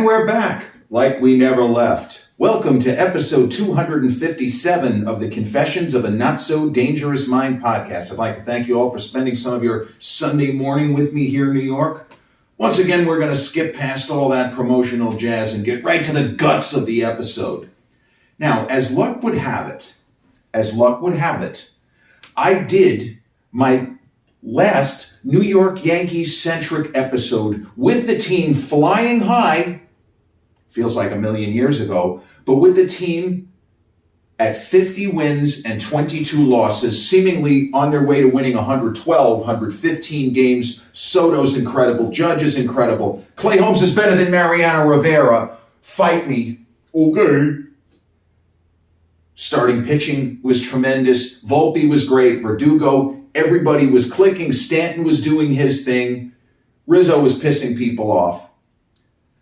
And we're back, like we never left. Welcome to episode 257 of the Confessions of a Not-So-Dangerous Mind podcast. I'd like to thank you all for spending some of your Sunday morning with me here in New York. Once again, we're going to skip past all that promotional jazz and get right to the guts of the episode. Now, as luck would have it, I did my last New York Yankees-centric episode with the team flying high, feels like a million years ago, but with the team at 50 wins and 22 losses, seemingly on their way to winning 112, 115 games. Soto's incredible, Judge is incredible. Clay Holmes is better than Mariano Rivera. Fight me. Okay. Starting pitching was tremendous. Volpe was great. Verdugo, everybody was clicking. Stanton was doing his thing. Rizzo was pissing people off.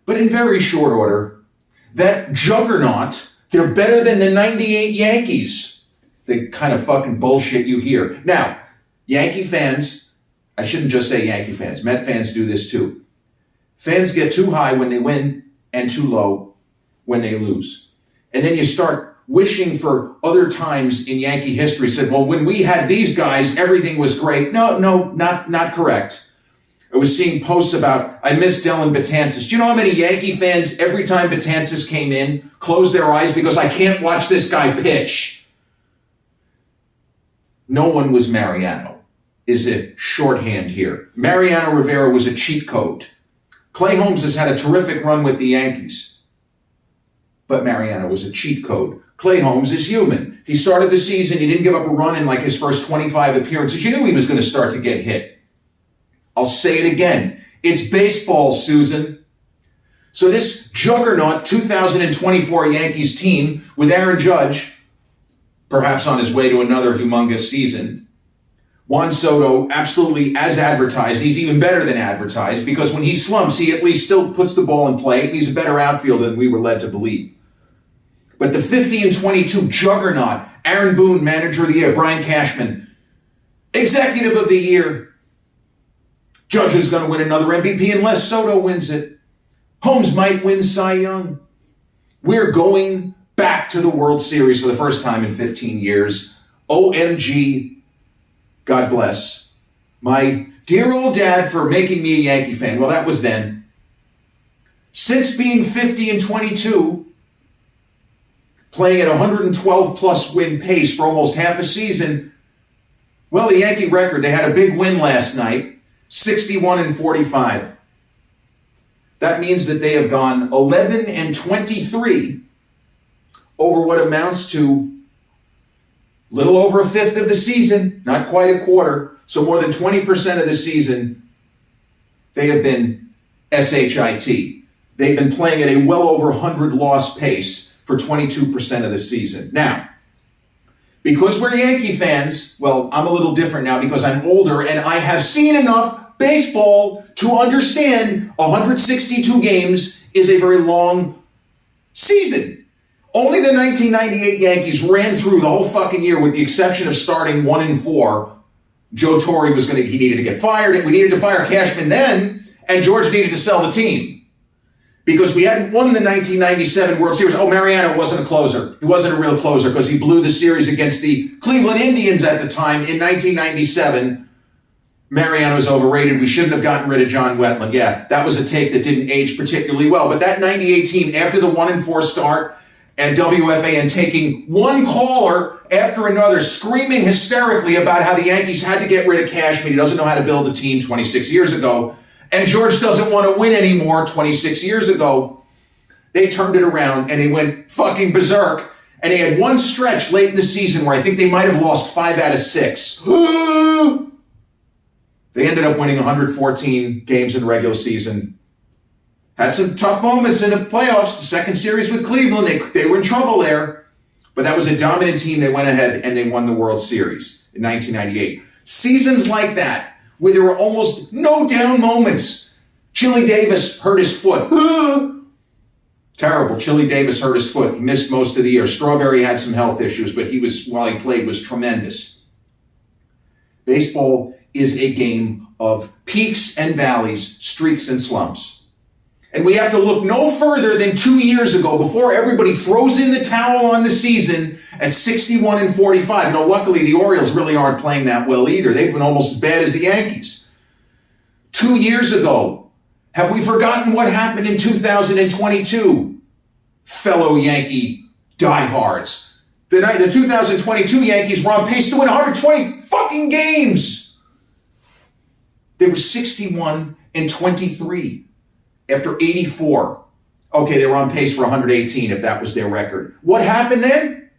But in very short order, that juggernaut, they're better than the 98 Yankees. The kind of fucking bullshit you hear. Now, Yankee fans, I shouldn't just say Yankee fans, Met fans do this too. Fans get too high when they win and too low when they lose. And then you start wishing for other times in Yankee history. Said, well, when we had these guys, everything was great. No, not correct. I was seeing posts about, I miss Dellin Betances. Do you know how many Yankee fans, every time Betances came in, closed their eyes because I can't watch this guy pitch? No one was Mariano, is a shorthand here. Mariano Rivera was a cheat code. Clay Holmes has had a terrific run with the Yankees, but Mariano was a cheat code. Clay Holmes is human. He started the season, he didn't give up a run in like his first 25 appearances. You knew he was going to start to get hit. I'll say it again. It's baseball, Suzyn. So this juggernaut 2024 Yankees team with Aaron Judge, perhaps on his way to another humongous season. Juan Soto, absolutely as advertised. He's even better than advertised because when he slumps, he at least still puts the ball in play and he's a better outfielder than we were led to believe. But the 50 and 22 juggernaut, Aaron Boone, manager of the year, Brian Cashman, executive of the year. Judge is going to win another MVP unless Soto wins it. Holmes might win Cy Young. We're going back to the World Series for the first time in 15 years. OMG, God bless my dear old dad for making me a Yankee fan. Well, that was then. Since being 50 and 22, playing at 112 plus win pace for almost half a season, well, the Yankee record, they had a big win last night. 61 and 45. That means that they have gone 11 and 23 over what amounts to little over a fifth of the season, not quite a quarter. So more than 20% of the season, they have been SHIT. They've been playing at a well over 100 loss pace for 22% of the season. Now, because we're Yankee fans, well, I'm a little different now because I'm older and I have seen enough baseball to understand 162 games is a very long season. Only the 1998 Yankees ran through the whole fucking year with the exception of starting 1-4. Joe Torre he needed to get fired, and we needed to fire Cashman then, and George needed to sell the team. Because we hadn't won the 1997 World Series. Oh, Mariano wasn't a closer. He wasn't a real closer because he blew the series against the Cleveland Indians at the time in 1997. Mariano's overrated. We shouldn't have gotten rid of John Wetland. Yeah, that was a take that didn't age particularly well. But that 98 team, after the 1-4 start and WFAN taking one caller after another, screaming hysterically about how the Yankees had to get rid of Cashman. He doesn't know how to build a team 26 years ago. And George doesn't want to win anymore 26 years ago. They turned it around and they went fucking berserk. And they had one stretch late in the season where I think they might have lost 5 out of 6. They ended up winning 114 games in the regular season. Had some tough moments in the playoffs. The second series with Cleveland, they were in trouble there. But that was a dominant team. They went ahead and they won the World Series in 1998. Seasons like that, where there were almost no down moments. Chili Davis hurt his foot. Terrible. Chili Davis hurt his foot. He missed most of the year. Strawberry had some health issues, but while he played, was tremendous. Baseball is a game of peaks and valleys, streaks and slumps. And we have to look no further than 2 years ago before everybody throws in the towel on the season at 61-45. Luckily the Orioles really aren't playing that well either. They've been almost as bad as the Yankees. 2 years ago, have we forgotten what happened in 2022? Fellow Yankee diehards. The 2022 Yankees were on pace to win 120 fucking games. They were 61-23 after 84. Okay, they were on pace for 118 if that was their record. What happened then?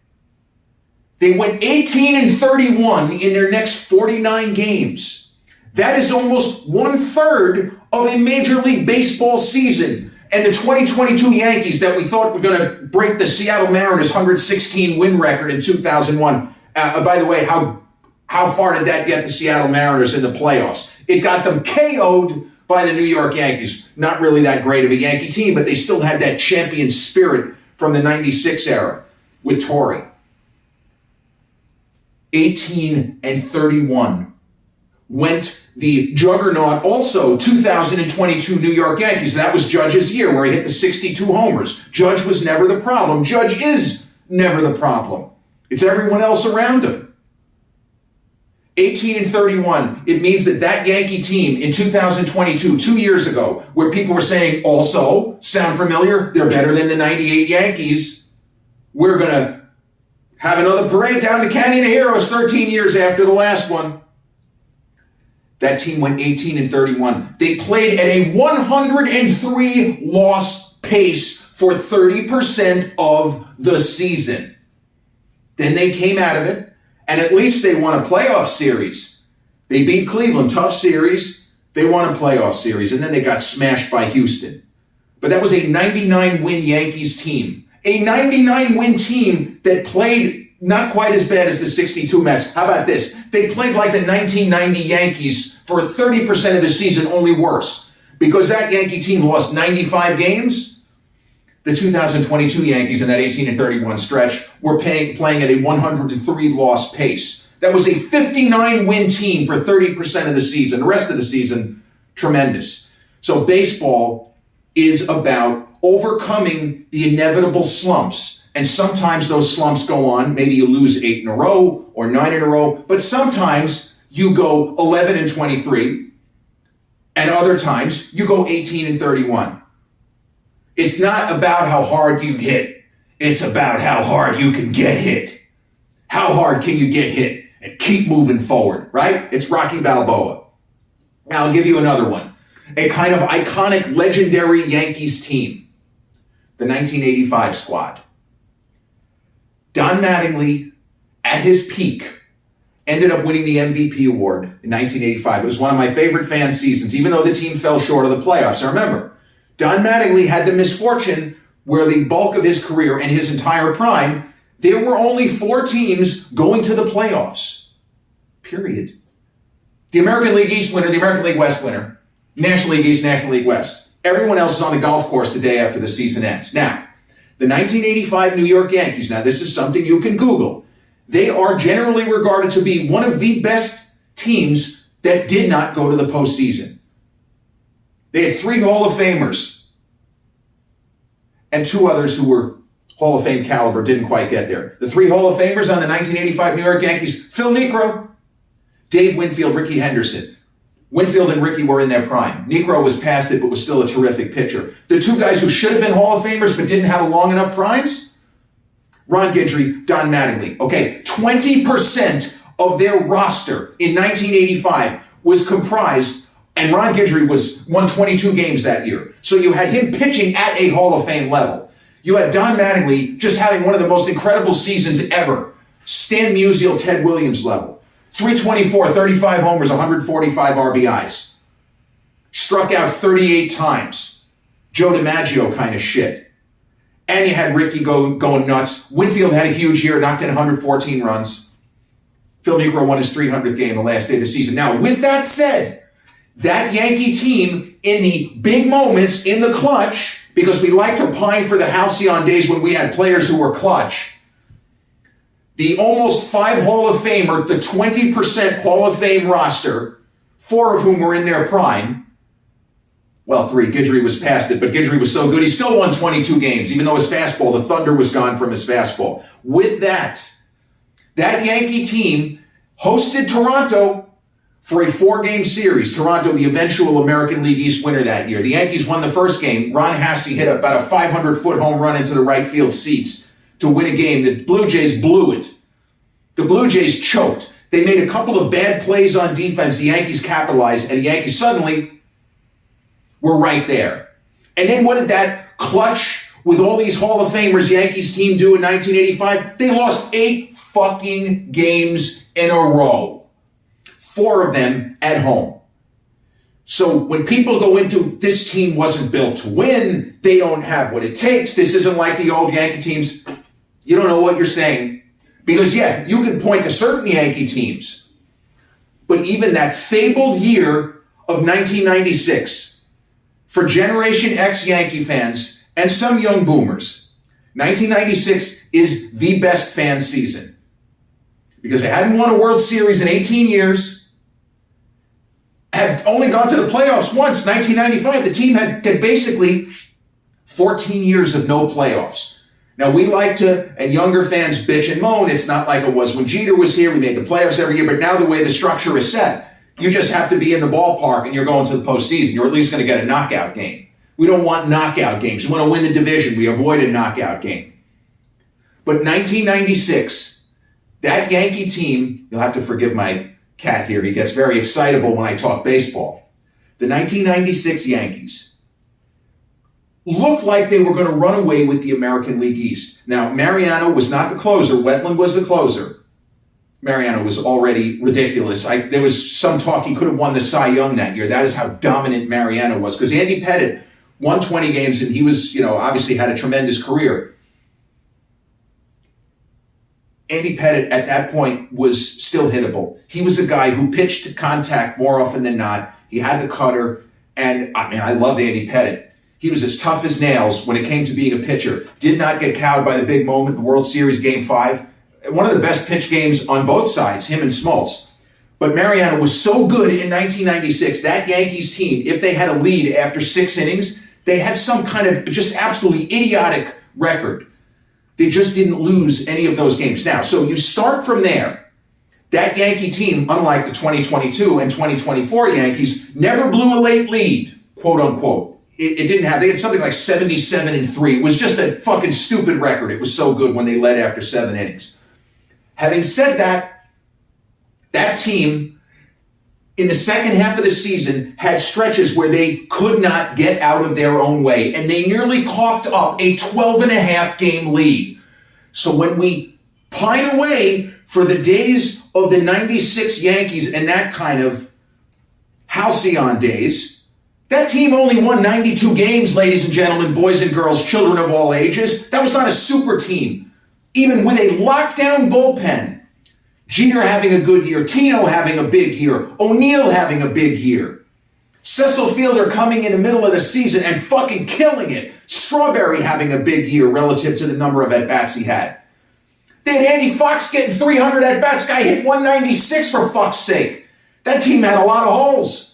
They went 18-31 in their next 49 games. That is almost 1/3 of a Major League Baseball season. And the 2022 Yankees that we thought were going to break the Seattle Mariners' 116 win record in 2001. By the way, how far did that get the Seattle Mariners in the playoffs? It got them KO'd by the New York Yankees. Not really that great of a Yankee team, but they still had that champion spirit from the 96 era with Torre. 18-31 went the juggernaut, also 2022 New York Yankees. That was Judge's year where he hit the 62 homers. Judge was never the problem. Judge is never the problem. It's everyone else around him. 18-31, it means that Yankee team in 2022, 2 years ago, where people were saying, also, sound familiar? They're better than the 98 Yankees. We're going to have another parade down the Canyon of Heroes 13 years after the last one. That team went 18-31. They played at a 103 loss pace for 30% of the season. Then they came out of it, and at least they won a playoff series. They beat Cleveland, tough series. They won a playoff series, and then they got smashed by Houston. But that was a 99-win Yankees team. A 99-win team that played not quite as bad as the 62 Mets. How about this? They played like the 1990 Yankees for 30% of the season, only worse. Because that Yankee team lost 95 games, the 2022 Yankees in that 18-31 stretch were playing at a 103 loss pace. That was a 59-win team for 30% of the season. The rest of the season, tremendous. So baseball is about overcoming the inevitable slumps. And sometimes those slumps go on. Maybe you lose 8 in a row or 9 in a row. But sometimes you go 11-23. And other times you go 18-31. It's not about how hard you hit. It's about how hard you can get hit. How hard can you get hit and keep moving forward, right? It's Rocky Balboa. Now I'll give you another one. A kind of iconic, legendary Yankees team. The 1985 squad. Don Mattingly, at his peak, ended up winning the MVP award in 1985. It was one of my favorite fan seasons, even though the team fell short of the playoffs. Now remember, Don Mattingly had the misfortune where the bulk of his career and his entire prime, there were only 4 teams going to the playoffs. Period. The American League East winner, the American League West winner, National League East, National League West. Everyone else is on the golf course the day after the season ends. Now, the 1985 New York Yankees, now this is something you can Google. They are generally regarded to be one of the best teams that did not go to the postseason. They had 3 Hall of Famers and 2 others who were Hall of Fame caliber, didn't quite get there. The 3 Hall of Famers on the 1985 New York Yankees, Phil Niekro, Dave Winfield, Rickey Henderson. Winfield and Rickey were in their prime. Niekro was past it, but was still a terrific pitcher. The 2 guys who should have been Hall of Famers but didn't have long enough primes, Ron Guidry, Don Mattingly. Okay, 20% of their roster in 1985 was comprised, and Ron Guidry won 22 games that year. So you had him pitching at a Hall of Fame level. You had Don Mattingly just having one of the most incredible seasons ever. Stan Musial, Ted Williams level. 324, 35 homers, 145 RBIs. Struck out 38 times. Joe DiMaggio kind of shit. And you had Rickey going nuts. Winfield had a huge year, knocked in 114 runs. Phil Niekro won his 300th game the last day of the season. Now, with that said, that Yankee team in the big moments, in the clutch, because we like to pine for the halcyon days when we had players who were clutch, the almost 5 Hall of Famer, the 20% Hall of Fame roster, 4 of whom were in their prime, Well, 3. Guidry was past it, but Guidry was so good, he still won 22 games, even though his fastball, the thunder was gone from his fastball. With that Yankee team hosted Toronto for a 4-game series. Toronto, the eventual American League East winner that year. The Yankees won the first game. Ron Hassey hit about a 500-foot home run into the right field seats to win a game. The Blue Jays blew it. The Blue Jays choked. They made a couple of bad plays on defense. The Yankees capitalized, and the Yankees suddenly were right there. And then what did that clutch with all these Hall of Famers Yankees team do in 1985? They lost 8 fucking games in a row. 4 of them at home. So when people go into this team wasn't built to win, they don't have what it takes, this isn't like the old Yankee teams, you don't know what you're saying. Because yeah, you can point to certain Yankee teams, but even that fabled year of 1996, for Generation X Yankee fans and some young boomers, 1996 is the best fan season. Because they hadn't won a World Series in 18 years, had only gone to the playoffs once, 1995. The team had basically 14 years of no playoffs. Now we like to, and younger fans bitch and moan, it's not like it was when Jeter was here, we made the playoffs every year, but now the way the structure is set, you just have to be in the ballpark and you're going to the postseason. You're at least going to get a knockout game. We don't want knockout games. We want to win the division. We avoid a knockout game. But 1996, that Yankee team, you'll have to forgive my cat here. He gets very excitable when I talk baseball. The 1996 Yankees looked like they were going to run away with the American League East. Now, Mariano was not the closer. Wetland was the closer. Mariano was already ridiculous. There was some talk he could have won the Cy Young that year. That is how dominant Mariano was. Because Andy Pettitte won 20 games and he was, obviously had a tremendous career. Andy Pettitte at that point was still hittable. He was a guy who pitched to contact more often than not. He had the cutter. And I loved Andy Pettitte. He was as tough as nails when it came to being a pitcher. Did not get cowed by the big moment, the World Series Game 5. One of the best pitch games on both sides, him and Smoltz. But Mariano was so good in 1996, that Yankees team, if they had a lead after 6 innings, they had some kind of just absolutely idiotic record. They just didn't lose any of those games. Now, so you start from there. That Yankee team, unlike the 2022 and 2024 Yankees, never blew a late lead, quote unquote. It didn't have, they had something like 77-3. It was just a fucking stupid record. It was so good when they led after 7 innings. Having said that, that team in the second half of the season had stretches where they could not get out of their own way, and they nearly coughed up a 12.5 game lead. So when we pine away for the days of the 96 Yankees and that kind of halcyon days, that team only won 92 games, ladies and gentlemen, boys and girls, children of all ages. That was not a super team. Even with a lockdown bullpen, Jeter having a good year, Tino having a big year, O'Neill having a big year, Cecil Fielder coming in the middle of the season and fucking killing it, Strawberry having a big year relative to the number of at-bats he had. They had Andy Fox getting 300 at-bats, guy hit 196 for fuck's sake. That team had a lot of holes.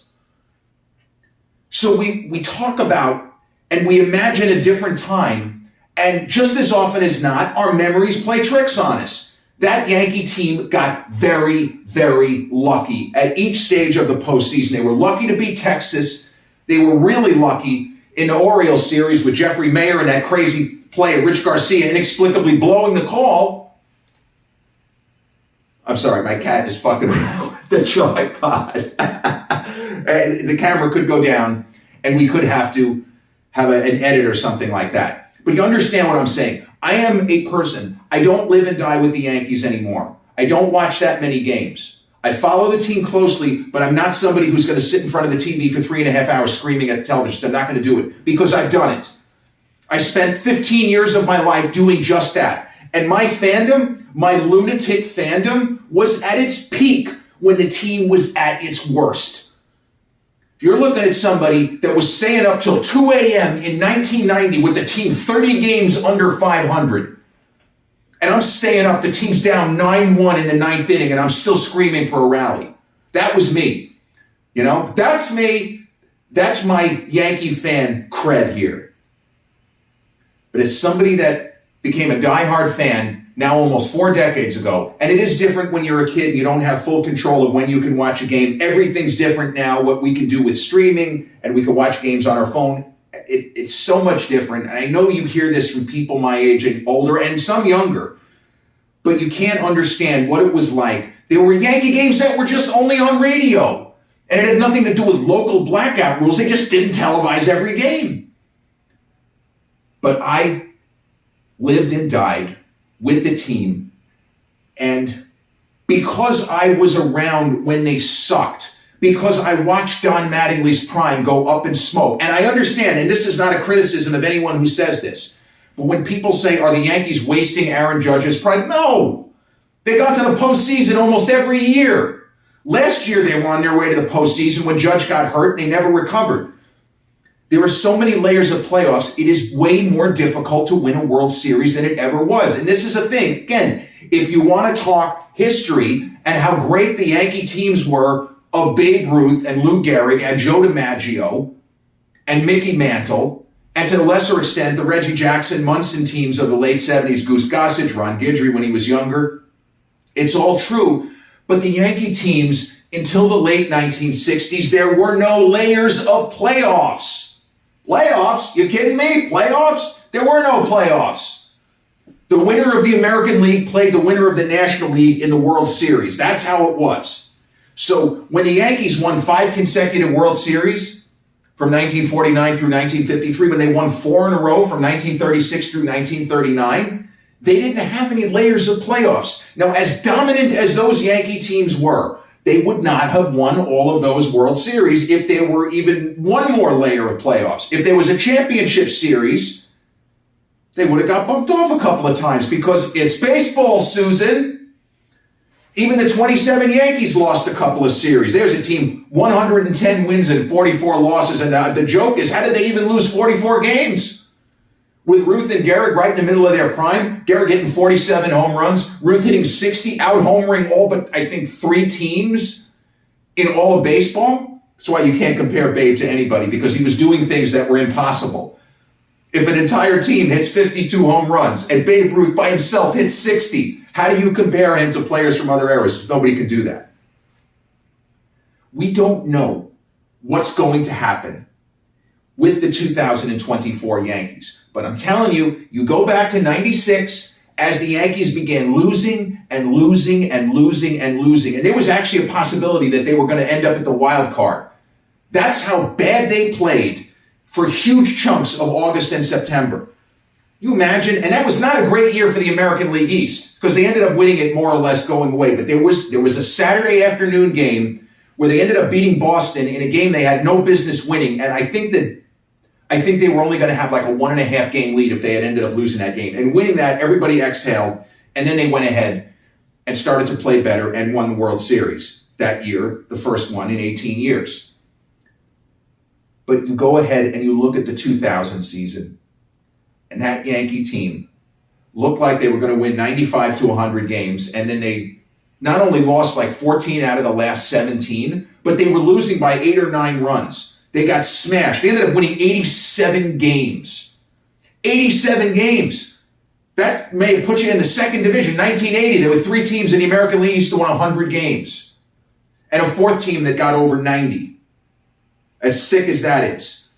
So we talk about and we imagine a different time, and just as often as not, our memories play tricks on us. That Yankee team got very, very lucky at each stage of the postseason. They were lucky to beat Texas. They were really lucky in the Orioles series with Jeffrey Mayer and that crazy play of Rich Garcia inexplicably blowing the call. I'm sorry, my cat is fucking around with the tripod. The camera could go down, and we could have to have an edit or something like that. But you understand what I'm saying. I am a person. I don't live and die with the Yankees anymore. I don't watch that many games. I follow the team closely, but I'm not somebody who's going to sit in front of the TV for 3.5 hours screaming at the television. I'm not going to do it because I've done it. I spent 15 years of my life doing just that. And my fandom, my lunatic fandom, was at its peak when the team was at its worst. If you're looking at somebody that was staying up till 2 a.m. in 1990 with the team 30 games under 500, and I'm staying up, the team's down 9-1 in the 9th inning, and I'm still screaming for a rally. That was me. That's me. That's my Yankee fan cred here. But as somebody that became a diehard fan now almost 4 decades ago, and it is different when you're a kid and you don't have full control of when you can watch a game. Everything's different now, what we can do with streaming, and we can watch games on our phone. It's so much different. And I know you hear this from people my age and older and some younger, but you can't understand what it was like. There were Yankee games that were just only on radio, and it had nothing to do with local blackout rules. They just didn't televise every game. But I lived and died with the team, and because I was around when they sucked, because I watched Don Mattingly's prime go up in smoke, and I understand, and this is not a criticism of anyone who says this, but when people say, are the Yankees wasting Aaron Judge's prime? No! They got to the postseason almost every year. Last year they were on their way to the postseason when Judge got hurt and they never recovered. There are so many layers of playoffs, it is way more difficult to win a World Series than it ever was. And this is a thing, again, if you want to talk history and how great the Yankee teams were of Babe Ruth and Lou Gehrig and Joe DiMaggio and Mickey Mantle, and to a lesser extent, the Reggie Jackson Munson teams of the late 70s, Goose Gossage, Ron Guidry when he was younger, it's all true. But the Yankee teams, until the late 1960s, there were no layers of playoffs. Playoffs? You kidding me? Playoffs? There were no playoffs. The winner of the American League played the winner of the National League in the World Series. That's how it was. So when the Yankees won 5 consecutive World Series from 1949 through 1953, when they won 4 in a row from 1936 through 1939, they didn't have any layers of playoffs. Now, as dominant as those Yankee teams were, they would not have won all of those World Series if there were even one more layer of playoffs. If there was a championship series, they would have got bumped off a couple of times because it's baseball, Suzyn. Even the 27 Yankees lost a couple of series. There's a team, 110 wins and 44 losses. And the joke is, how did they even lose 44 games? With Ruth and Gehrig right in the middle of their prime, Gehrig hitting 47 home runs, Ruth hitting 60, out-homering all but, I think, 3 teams in all of baseball. That's why you can't compare Babe to anybody, because he was doing things that were impossible. If an entire team hits 52 home runs and Babe Ruth by himself hits 60, how do you compare him to players from other eras? Nobody can do that. We don't know what's going to happen with the 2024 Yankees. But I'm telling you, you go back to 96 as the Yankees began losing and losing and losing and losing. And there was actually a possibility that they were going to end up at the wild card. That's how bad they played for huge chunks of August and September. You imagine? And that was not a great year for the American League East because they ended up winning it more or less going away. But there was a Saturday afternoon game where they ended up beating Boston in a game they had no business winning. And I think they were only going to have like a 1.5 game lead if they had ended up losing that game. And winning that, everybody exhaled, and then they went ahead and started to play better and won the World Series that year, the first one in 18 years. But you go ahead and you look at the 2000 season, and that Yankee team looked like they were going to win 95 to 100 games, and then they not only lost like 14 out of the last 17, but they were losing by 8 or 9 runs. They got smashed. They ended up winning 87 games. 87 games. That may have put you in the second division. 1980, there were 3 teams in the American League East that won 100 games. And a 4th team that got over 90. As sick as that is.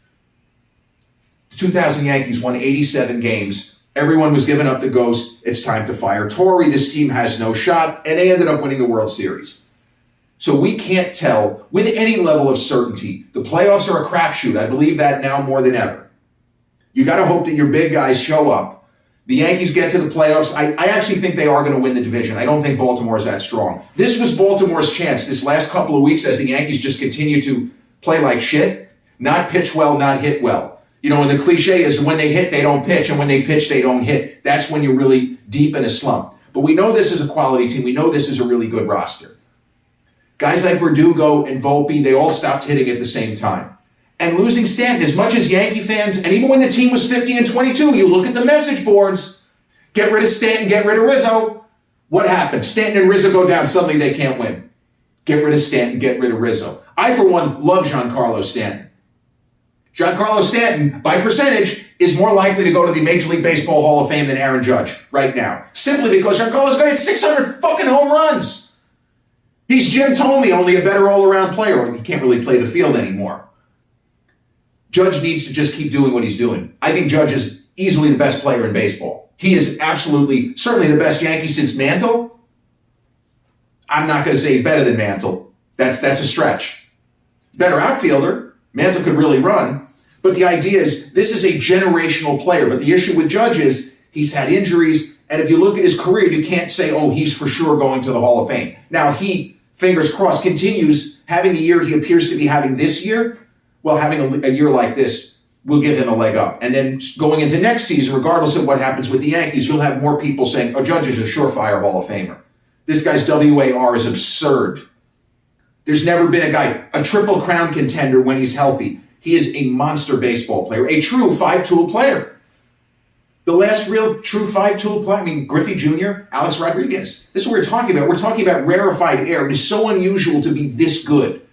The 2000 Yankees won 87 games. Everyone was giving up the ghost. It's time to fire Torre. This team has no shot. And they ended up winning the World Series. So we can't tell with any level of certainty. The playoffs are a crapshoot. I believe that now more than ever. You got to hope that your big guys show up. The Yankees get to the playoffs. I actually think they are going to win the division. I don't think Baltimore is that strong. This was Baltimore's chance this last couple of weeks as the Yankees just continue to play like shit, not pitch well, not hit well. You know, and the cliche is when they hit, they don't pitch, and when they pitch, they don't hit. That's when you're really deep in a slump. But we know this is a quality team. We know this is a really good roster. Guys like Verdugo and Volpe, they all stopped hitting at the same time. And losing Stanton, as much as Yankee fans, and even when the team was 50 and 22, you look at the message boards, get rid of Stanton, get rid of Rizzo. What happened? Stanton and Rizzo go down, suddenly they can't win. Get rid of Stanton, get rid of Rizzo. I, for one, love Giancarlo Stanton. Giancarlo Stanton, by percentage, is more likely to go to the Major League Baseball Hall of Fame than Aaron Judge right now. Simply because Giancarlo's going to hit 600 fucking home runs. He's Jim Thome, only a better all-around player. He can't really play the field anymore. Judge needs to just keep doing what he's doing. I think Judge is easily the best player in baseball. He is absolutely, certainly the best Yankee since Mantle. I'm not going to say he's better than Mantle. That's a stretch. Better outfielder. Mantle could really run. But the idea is, this is a generational player. But the issue with Judge is, he's had injuries. And if you look at his career, you can't say, oh, he's for sure going to the Hall of Fame. Now, if he, fingers crossed, continues having the year he appears to be having this year, well, having a year like this will give him a leg up. And then going into next season, regardless of what happens with the Yankees, you'll have more people saying, oh, Judge is a surefire Hall of Famer. This guy's WAR is absurd. There's never been a guy, a Triple Crown contender when he's healthy. He is a monster baseball player, a true five-tool player. The last real true five-tool player, I mean, Griffey Jr., Alex Rodriguez. This is what we're talking about. We're talking about rarefied air. It is so unusual to be this good.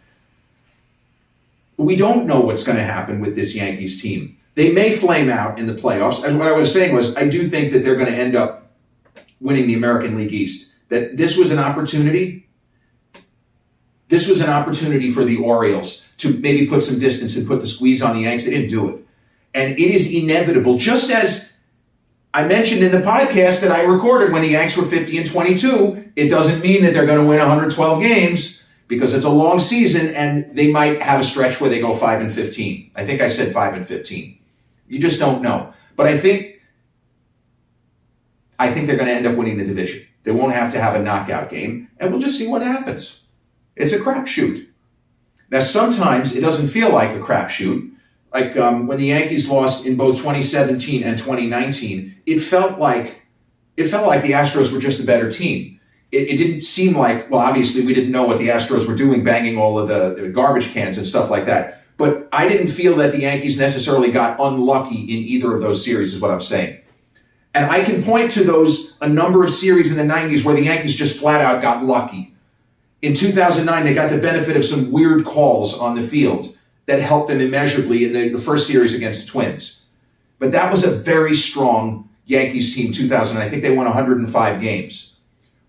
But we don't know what's going to happen with this Yankees team. They may flame out in the playoffs. And what I was saying was, I do think that they're going to end up winning the American League East. That this was an opportunity. This was an opportunity for the Orioles to maybe put some distance and put the squeeze on the Yanks. They didn't do it. And it is inevitable, just as I mentioned in the podcast that I recorded when the Yanks were 50-22, it doesn't mean that they're going to win 112 games because it's a long season and they might have a stretch where they go 5-15. I think I said 5-15. You just don't know. But I think they're going to end up winning the division. They won't have to have a knockout game, and we'll just see what happens. It's a crapshoot. Now, sometimes it doesn't feel like a crapshoot. Like when the Yankees lost in both 2017 and 2019, it felt like the Astros were just a better team. It didn't seem like, well, obviously we didn't know what the Astros were doing, banging all of the garbage cans and stuff like that. But I didn't feel that the Yankees necessarily got unlucky in either of those series, is what I'm saying. And I can point to a number of series in the 90s where the Yankees just flat out got lucky. In 2009, they got the benefit of some weird calls on the field that helped them immeasurably in the first series against the Twins. But that was a very strong Yankees team, 2009. I think they won 105 games.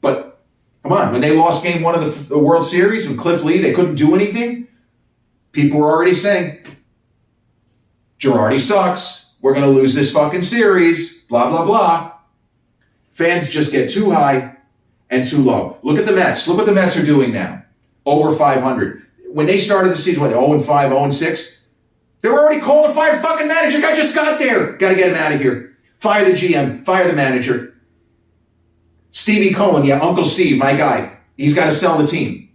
But come on, when they lost game one of the World Series with Cliff Lee, they couldn't do anything. People were already saying, Girardi sucks. We're going to lose this fucking series. Blah, blah, blah. Fans just get too high and too low. Look at the Mets. Look what the Mets are doing now. Over 500. When they started the season, they're 0-5, 0-6. They were already calling fire the fucking manager. Guy just got there. Got to get him out of here. Fire the GM. Fire the manager. Stevie Cohen, yeah, Uncle Steve, my guy. He's got to sell the team.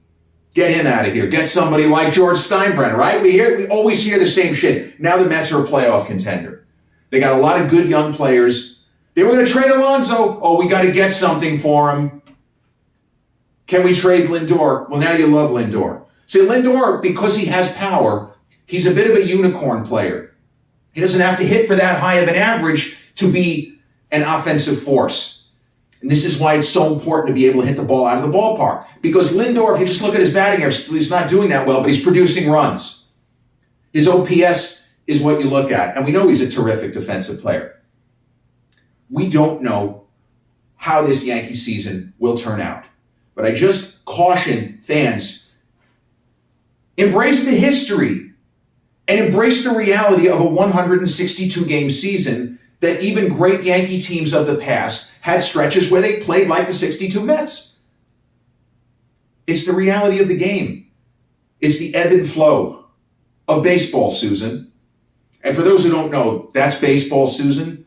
Get him out of here. Get somebody like George Steinbrenner, right? We always hear the same shit. Now the Mets are a playoff contender. They got a lot of good young players. They were going to trade Alonso. Oh, we got to get something for him. Can we trade Lindor? Well, now you love Lindor. See, Lindor, because he has power, he's a bit of a unicorn player. He doesn't have to hit for that high of an average to be an offensive force. And this is why it's so important to be able to hit the ball out of the ballpark. Because Lindor, if you just look at his batting average, he's not doing that well, but he's producing runs. His OPS is what you look at. And we know he's a terrific defensive player. We don't know how this Yankee season will turn out. But I just caution fans, embrace the history and embrace the reality of a 162-game season that even great Yankee teams of the past had stretches where they played like the 62 Mets. It's the reality of the game. It's the ebb and flow of baseball, Suzyn. And for those who don't know, that's baseball, Suzyn,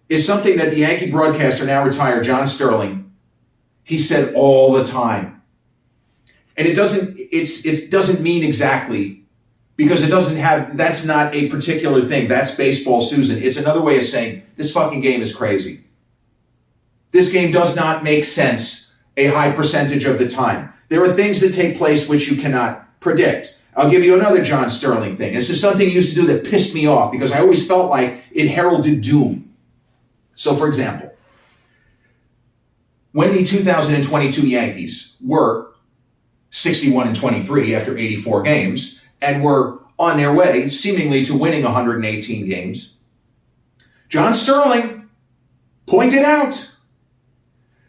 is something that the Yankee broadcaster, now retired, John Sterling, he said all the time. And it doesn't mean exactly, because that's not a particular thing. That's baseball, Suzyn. It's another way of saying this fucking game is crazy. This game does not make sense a high percentage of the time. There are things that take place which you cannot predict. I'll give you another John Sterling thing. This is something he used to do that pissed me off because I always felt like it heralded doom. So, for example, when the 2022 Yankees were 61-23 after 84 games and were on their way, seemingly, to winning 118 games. John Sterling pointed out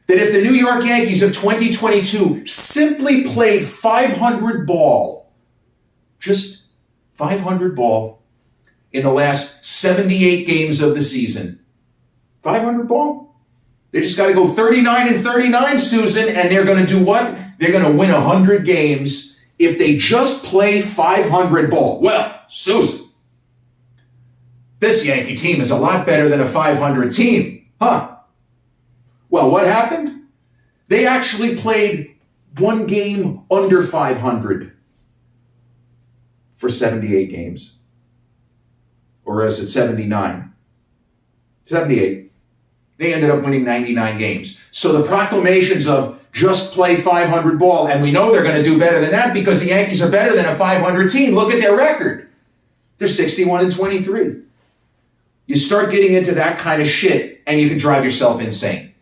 that if the New York Yankees of 2022 simply played 500 ball, just 500 ball, in the last 78 games of the season, 500 ball, they just got to go 39-39, Suzyn, and they're going to do what? They're going to win 100 games if they just play 500 ball. Well, Suzyn, this Yankee team is a lot better than a 500 team, huh? Well, what happened? They actually played one game under 500 for 78 games. Or is it 79? 78. They ended up winning 99 games. So the proclamations of just play 500 ball, and we know they're going to do better than that because the Yankees are better than a 500 team. Look at their record. They're 61-23. You start getting into that kind of shit, and you can drive yourself insane.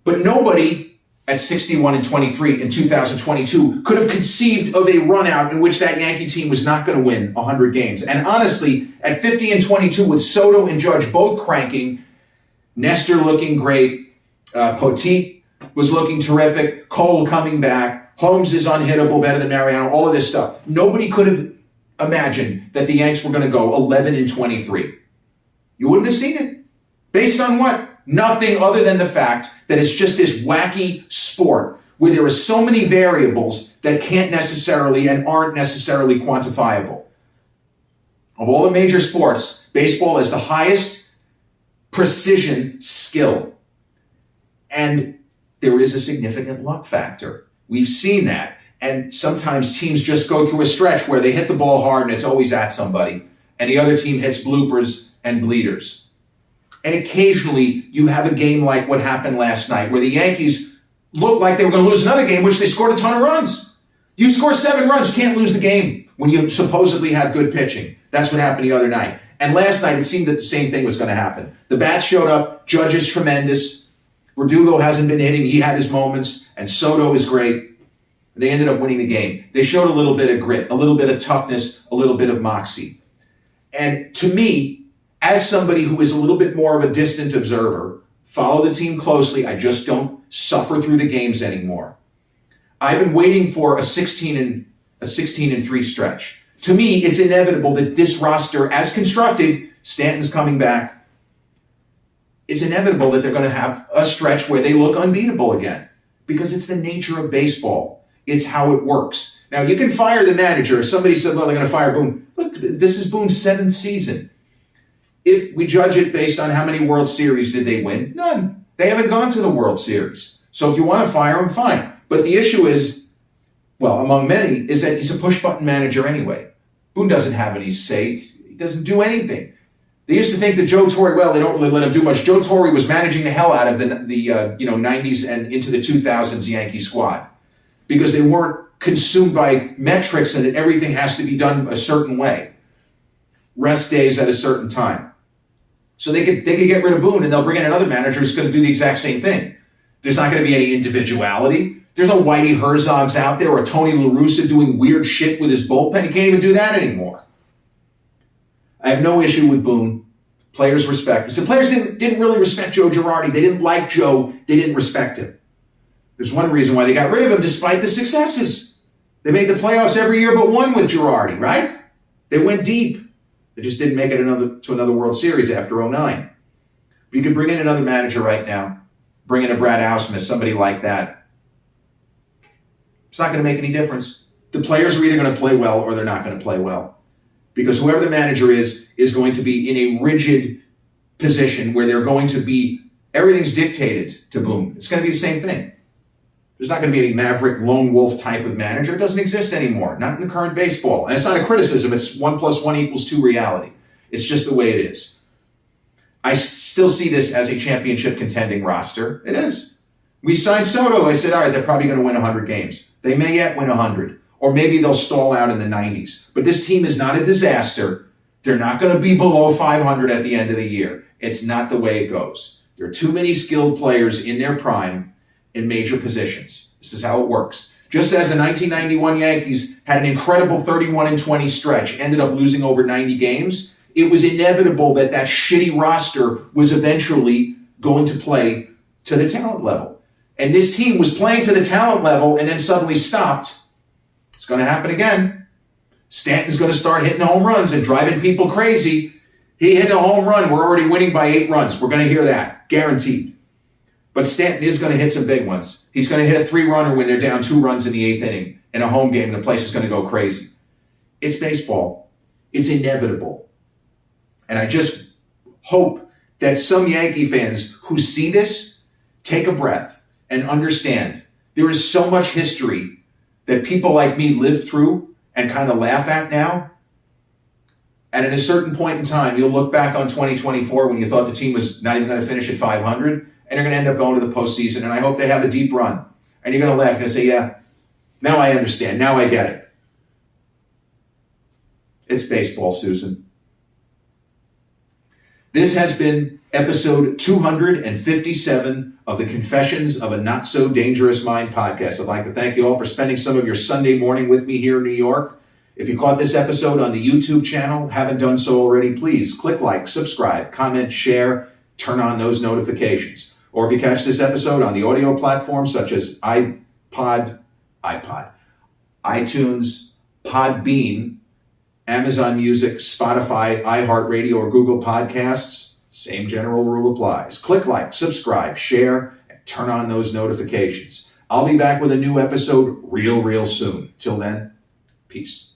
But nobody at 61-23 in 2022 could have conceived of a run out in which that Yankee team was not going to win 100 games. And honestly, at 50-22 with Soto and Judge both cranking, Nestor looking great, Poteet was looking terrific, Cole coming back, Holmes is unhittable, better than Mariano, all of this stuff. Nobody could have imagined that the Yanks were going to go 11-23. You wouldn't have seen it. Based on what? Nothing other than the fact that it's just this wacky sport where there are so many variables that can't necessarily and aren't necessarily quantifiable. Of all the major sports, baseball is the highest precision skill. And there is a significant luck factor. We've seen that. And sometimes teams just go through a stretch where they hit the ball hard and it's always at somebody. And the other team hits bloopers and bleeders. And occasionally you have a game like what happened last night where the Yankees looked like they were going to lose another game, which they scored a ton of runs. You score 7 runs, you can't lose the game when you supposedly have good pitching. That's what happened the other night. And last night it seemed that the same thing was going to happen. The bats showed up, Judge is tremendous, Verdugo hasn't been hitting, he had his moments, and Soto is great. They ended up winning the game. They showed a little bit of grit, a little bit of toughness, a little bit of moxie. And to me, as somebody who is a little bit more of a distant observer, follow the team closely, I just don't suffer through the games anymore. I've been waiting for a 16-3 stretch. To me, it's inevitable that this roster, as constructed, Stanton's coming back, it's inevitable that they're going to have a stretch where they look unbeatable again because it's the nature of baseball. It's how it works. Now, you can fire the manager. If somebody said, well, they're going to fire Boone. Look, this is Boone's 7th season. If we judge it based on how many World Series did they win, none. They haven't gone to the World Series. So if you want to fire him, fine. But the issue is, well, among many, is that he's a push-button manager anyway. Boone doesn't have any say. He doesn't do anything. They used to think that Joe Torre, well, they don't really let him do much. Joe Torre was managing the hell out of the 90s and into the 2000s Yankee squad because they weren't consumed by metrics and that everything has to be done a certain way. Rest days at a certain time. So they could get rid of Boone and they'll bring in another manager who's going to do the exact same thing. There's not going to be any individuality. There's no Whitey Herzogs out there or Tony La Russa doing weird shit with his bullpen. You can't even do that anymore. I have no issue with Boone. Players respect. The players didn't really respect Joe Girardi. They didn't like Joe. They didn't respect him. There's one reason why they got rid of him despite the successes. They made the playoffs every year but one with Girardi, right? They went deep. They just didn't make it to another World Series after 2009. But you could bring in another manager right now. Bring in a Brad Ausmus, somebody like that. It's not going to make any difference. The players are either going to play well or they're not going to play well. Because whoever the manager is going to be in a rigid position where they're going to be, everything's dictated to Boone. It's going to be the same thing. There's not going to be any maverick lone wolf type of manager. It doesn't exist anymore, not in the current baseball. And it's not a criticism. It's 1 + 1 = 2 reality. It's just the way it is. I still see this as a championship contending roster. It is. We signed Soto. I said, all right, they're probably going to win 100 games. They may yet win 100. Or maybe they'll stall out in the 90s. But this team is not a disaster. They're not going to be below 500 at the end of the year. It's not the way it goes. There are too many skilled players in their prime in major positions. This is how it works. Just as the 1991 Yankees had an incredible 31-20 stretch, ended up losing over 90 games, it was inevitable that that shitty roster was eventually going to play to the talent level. And this team was playing to the talent level and then suddenly stopped. It's going to happen again. Stanton's going to start hitting home runs and driving people crazy. He hit a home run. We're already winning by 8 runs. We're going to hear that. Guaranteed. But Stanton is going to hit some big ones. He's going to hit a 3-runner when they're down 2 runs in the 8th inning in a home game, and the place is going to go crazy. It's baseball. It's inevitable. And I just hope that some Yankee fans who see this take a breath and understand there is so much history that people like me lived through and kind of laugh at now. And at a certain point in time, you'll look back on 2024 when you thought the team was not even going to finish at 500, and they're going to end up going to the postseason. And I hope they have a deep run. And you're going to laugh. You're going to say, yeah, now I understand. Now I get it. It's baseball, Suzyn. This has been episode 257 of the Confessions of a Not So Dangerous Mind podcast. I'd like to thank you all for spending some of your Sunday morning with me here in New York. If you caught this episode on the YouTube channel, haven't done so already, please click like, subscribe, comment, share, turn on those notifications. Or if you catch this episode on the audio platforms such as iTunes, Podbean, Amazon Music, Spotify, iHeartRadio, or Google Podcasts, same general rule applies. Click like, subscribe, share, and turn on those notifications. I'll be back with a new episode real soon. Till then, peace.